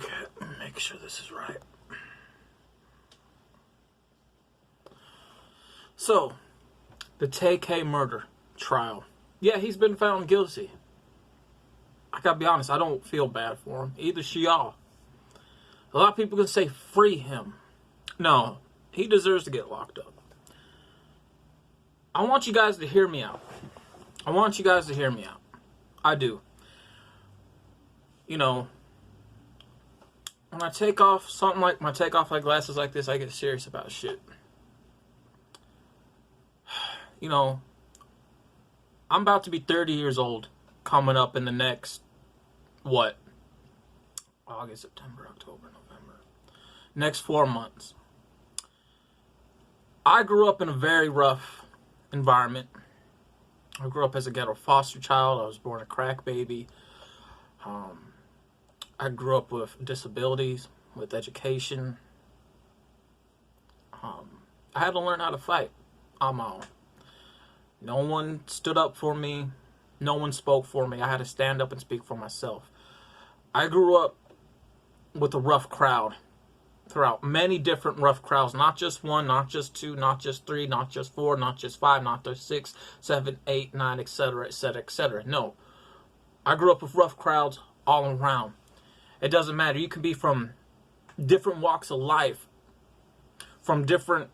Okay, make sure this is right. So, the Tay K murder trial. Yeah, he's been found guilty. I gotta be honest, I don't feel bad for him. Either should y'all. A lot of people can say free him. No, he deserves to get locked up. I want you guys to hear me out. I want you guys to hear me out. I do. You know, when I take off something like my glasses like this, I get serious about shit. You know, I'm about to be 30 years old coming up in the next, what? August, September, October, November. Next 4 months. I grew up in a very rough environment. I grew up as a ghetto foster child. I was born a crack baby. I grew up with disabilities, with education. I had to learn how to fight on my own. No one stood up for me. No one spoke for me. I had to stand up and speak for myself. I grew up with a rough crowd throughout many different rough crowds. Not just one, not just two, not just three, not just four, not just five, not just 6, 7, 8, 9, etc., etc., etc. No. I grew up with rough crowds all around. It doesn't matter. You can be from different walks of life, from different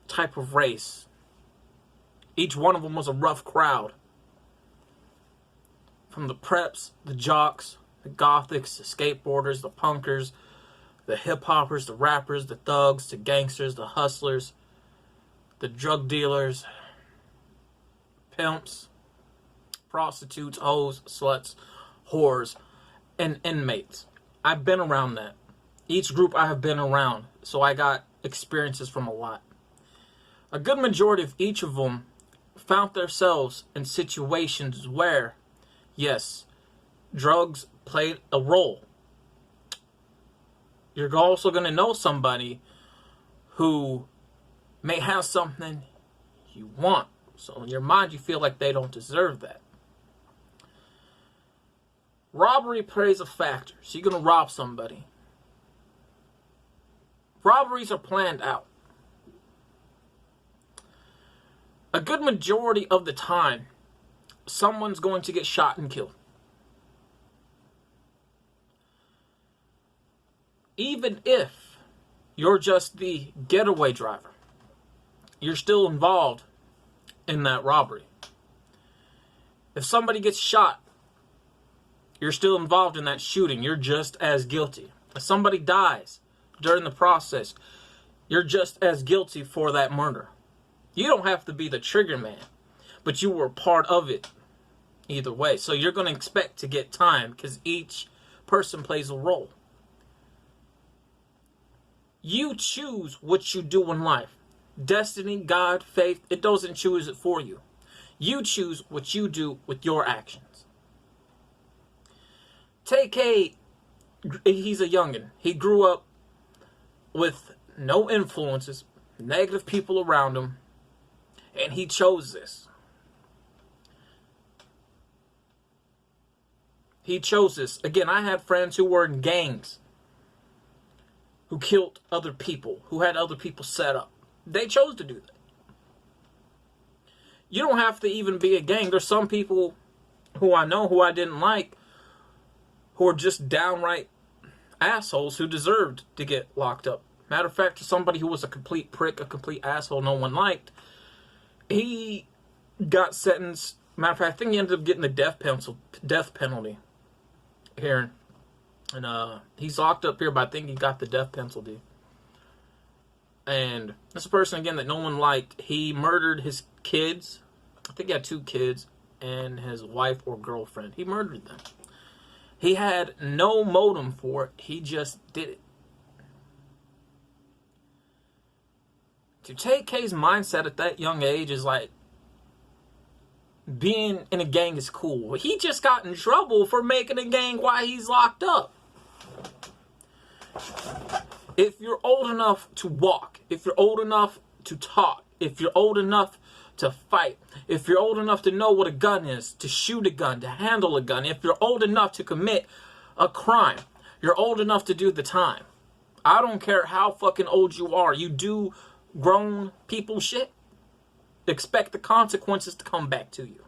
type of race. Each one of them was a rough crowd. From the preps, the jocks, the gothics, the skateboarders, the punkers, the hip-hoppers, the rappers, the thugs, the gangsters, the hustlers, the drug dealers, pimps, prostitutes, hoes, sluts, whores, and inmates. I've been around that. Each group I have been around, so I got experiences from a lot. A good majority of each of them found themselves in situations where, yes, drugs played a role. You're also going to know somebody who may have something you want. So in your mind, you feel like they don't deserve that. Robbery plays a factor. So you're going to rob somebody. Robberies are planned out. A good majority of the time, someone's going to get shot and killed. Even if you're just the getaway driver, you're still involved in that robbery. If somebody gets shot, you're still involved in that shooting. You're just as guilty. If somebody dies during the process, you're just as guilty for that murder. You don't have to be the trigger man, but you were part of it either way. So you're going to expect to get time because each person plays a role. You choose what you do in life. Destiny, God, faith, it doesn't choose it for you. You choose what you do with your actions. Tay K, he's a youngin'. He grew up with no influences, negative people around him, and he chose this. He chose this. Again, I had friends who were in gangs, who killed other people, who had other people set up. They chose to do that. You don't have to even be a gang. There's some people who I know who I didn't like, who are just downright assholes who deserved to get locked up. Matter of fact, somebody who was a complete prick, a complete asshole no one liked, he got sentenced. Matter of fact, I think he ended up getting the death penalty here. And he's locked up here, but I think he got the death penalty. And this person, again, that no one liked, he murdered his kids. I think he had 2 kids and his wife or girlfriend. He murdered them. He had no motive for it. He just did it. To Tay K's mindset at that young age is like, being in a gang is cool. He just got in trouble for making a gang while he's locked up. If you're old enough to walk, if you're old enough to talk, if you're old enough to fight, if you're old enough to know what a gun is, to shoot a gun, to handle a gun, if you're old enough to commit a crime, You're old enough to do the time. I don't care how fucking old you are. You do grown people shit, expect the consequences to come back to you.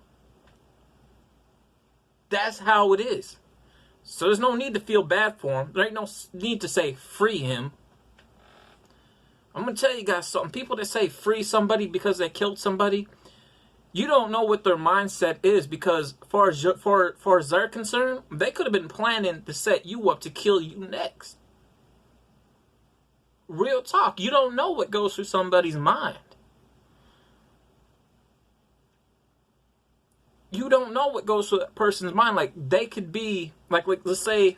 That's how it is. So there's no need to feel bad for him. There ain't no need to say free him. I'm going to tell you guys something. People that say free somebody because they killed somebody, you don't know what their mindset is, because far as they're concerned, they could have been planning to set you up to kill you next. Real talk. You don't know what goes through somebody's mind. You don't know what goes through that person's mind. Like, they could be, like let's say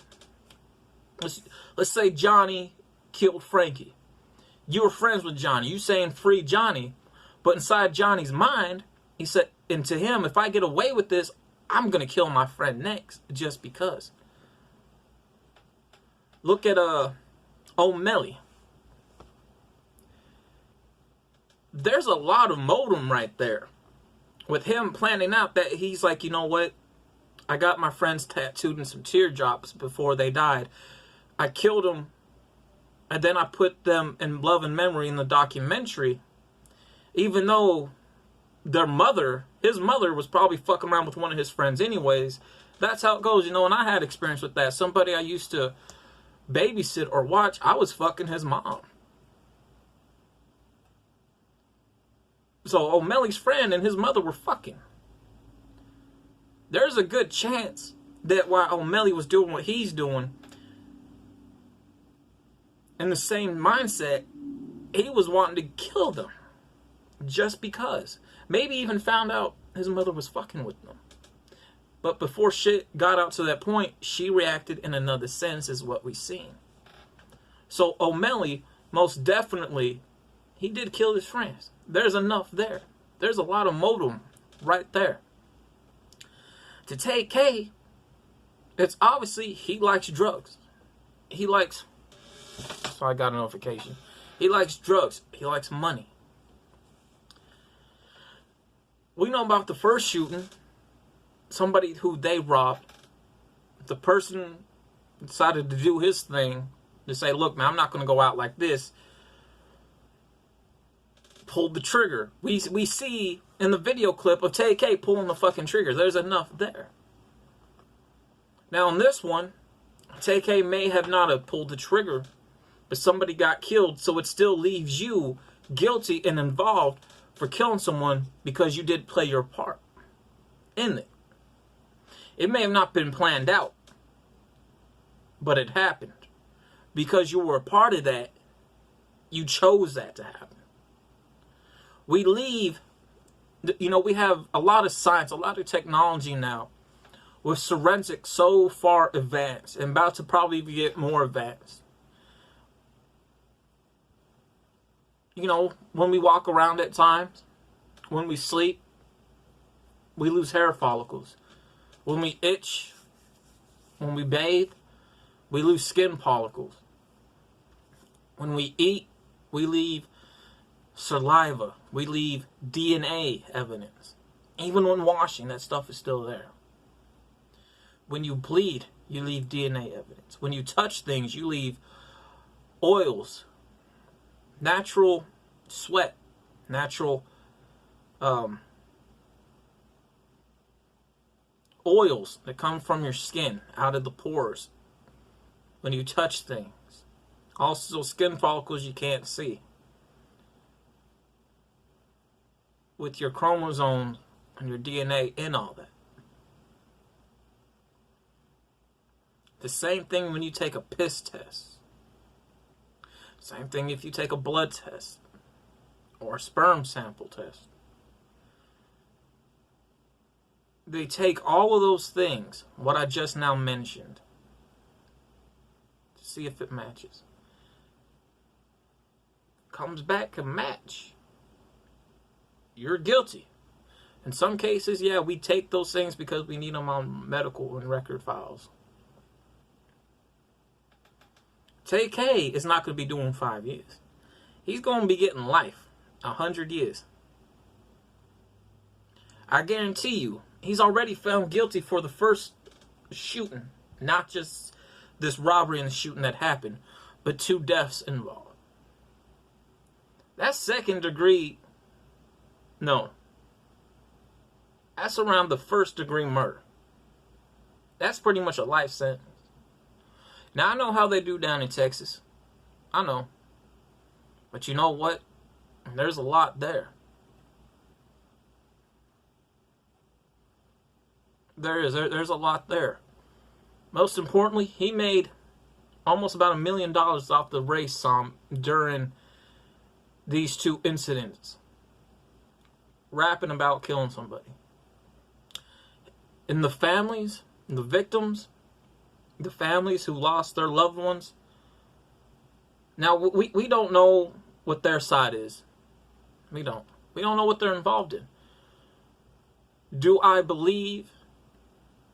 Johnny killed Frankie. You were friends with Johnny. You saying free Johnny. But inside Johnny's mind, he said, and to him, if I get away with this, I'm going to kill my friend next, just because. Look at O'Malley. There's a lot of modem right there. With him planning out that he's like, you know what? I got my friends tattooed in some teardrops before they died. I killed them, and then I put them in love and memory in the documentary. Even though his mother was probably fucking around with one of his friends anyways. That's how it goes, you know, and I had experience with that. Somebody I used to babysit or watch, I was fucking his mom. So O'Malley's friend and his mother were fucking. There's a good chance that while O'Malley was doing what he's doing, in the same mindset, he was wanting to kill them. Just because. Maybe even found out his mother was fucking with them. But before shit got out to that point, she reacted in another sense, is what we seen. So O'Malley, most definitely, he did kill his friends. There's enough there. There's a lot of modem right there. To Tay K, it's obviously he likes drugs. He likes... So I got a notification. He likes drugs. He likes money. We know about the first shooting. Somebody who they robbed. The person decided to do his thing. To say, look, man, I'm not going to go out like this. Pulled the trigger. We see in the video clip of Tay K pulling the fucking trigger. There's enough there. Now in this one, Tay K may have not have pulled the trigger, but somebody got killed, so it still leaves you guilty and involved for killing someone because you did play your part in it. It may have not been planned out, but it happened. Because you were a part of that, you chose that to happen. We leave, you know, we have a lot of science, a lot of technology now, with forensics so far advanced, and about to probably get more advanced. You know, when we walk around at times, when we sleep, we lose hair follicles. When we itch, when we bathe, we lose skin follicles. When we eat, we leave saliva. We leave DNA evidence. Even when washing, that stuff is still there. When you bleed, you leave DNA evidence. When you touch things, you leave oils, natural sweat, natural oils that come from your skin, out of the pores, when you touch things. Also skin follicles you can't see. With your chromosomes and your DNA in all that. The same thing when you take a piss test. Same thing if you take a blood test or a sperm sample test. They take all of those things, what I just now mentioned, to see if it matches. Comes back to match. You're guilty. In some cases, yeah, we take those things because we need them on medical and record files. Tay K is not going to be doing 5 years. He's going to be getting life. 100 years. I guarantee you, he's already found guilty for the first shooting. Not just this robbery and shooting that happened, but 2 deaths involved. That's second degree. No. That's around the 1st degree murder. That's pretty much a life sentence. Now, I know how they do down in Texas. I know. But you know what? There's a lot there. There's a lot there. Most importantly, he made almost about $1 million off the race song during these 2 incidents. Rapping about killing somebody. And the families, the victims, the families who lost their loved ones. Now, we don't know what their side is. We don't. We don't know what they're involved in. Do I believe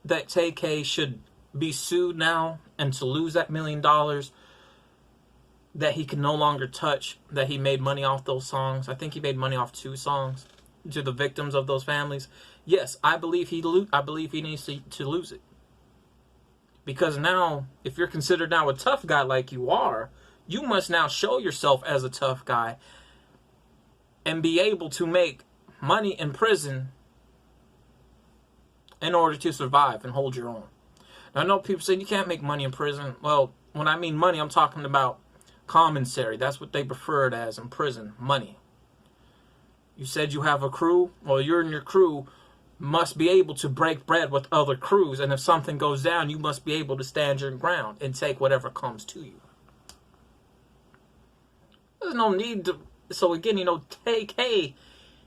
that Tay K should be sued now and to lose that $1 million that he can no longer touch, that he made money off those songs? I think he made money off 2 songs to the victims of those families. Yes, I believe he needs to lose it. Because now, if you're considered now a tough guy like you are, you must now show yourself as a tough guy and be able to make money in prison in order to survive and hold your own. Now, I know people say you can't make money in prison. Well, when I mean money, I'm talking about commissary. That's what they prefer it as in prison, money. You said you have a crew. Well, you and your crew must be able to break bread with other crews. And if something goes down, you must be able to stand your ground and take whatever comes to you. There's no need to... So again, you know, Tay K,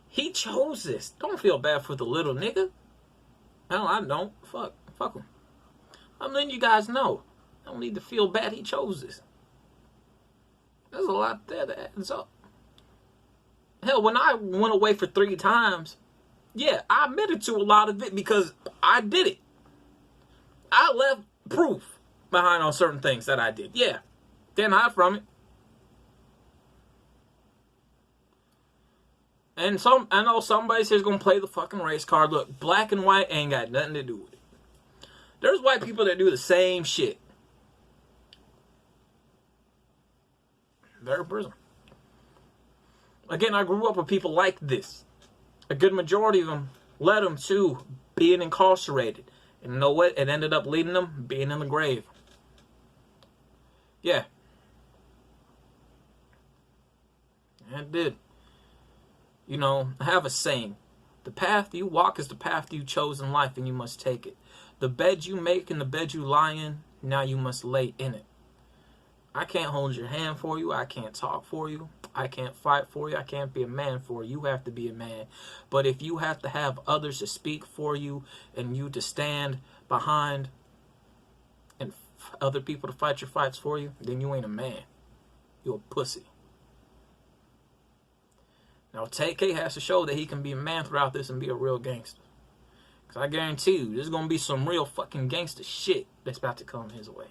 he chose this. Don't feel bad for the little nigga. No, I don't. Fuck him. I'm letting you guys know. I don't need to feel bad. He chose this. There's a lot there that adds up. Hell, when I went away for 3 times, yeah, I admitted to a lot of it because I did it. I left proof behind on certain things that I did. Yeah. Didn't hide from it. And I know somebody says gonna play the fucking race card. Look, black and white ain't got nothing to do with it. There's white people that do the same shit. They're in prison. Again, I grew up with people like this. A good majority of them led them to being incarcerated. And you know what? It ended up leading them being in the grave. Yeah. It did. You know, I have a saying. The path you walk is the path you chose in life, and you must take it. The bed you make and the bed you lie in, now you must lay in it. I can't hold your hand for you. I can't talk for you. I can't fight for you. I can't be a man for you. You have to be a man. But if you have to have others to speak for you and you to stand behind and other people to fight your fights for you, then you ain't a man. You're a pussy. Now, Tay K has to show that he can be a man throughout this and be a real gangster. Because I guarantee you, there's going to be some real fucking gangster shit that's about to come his way.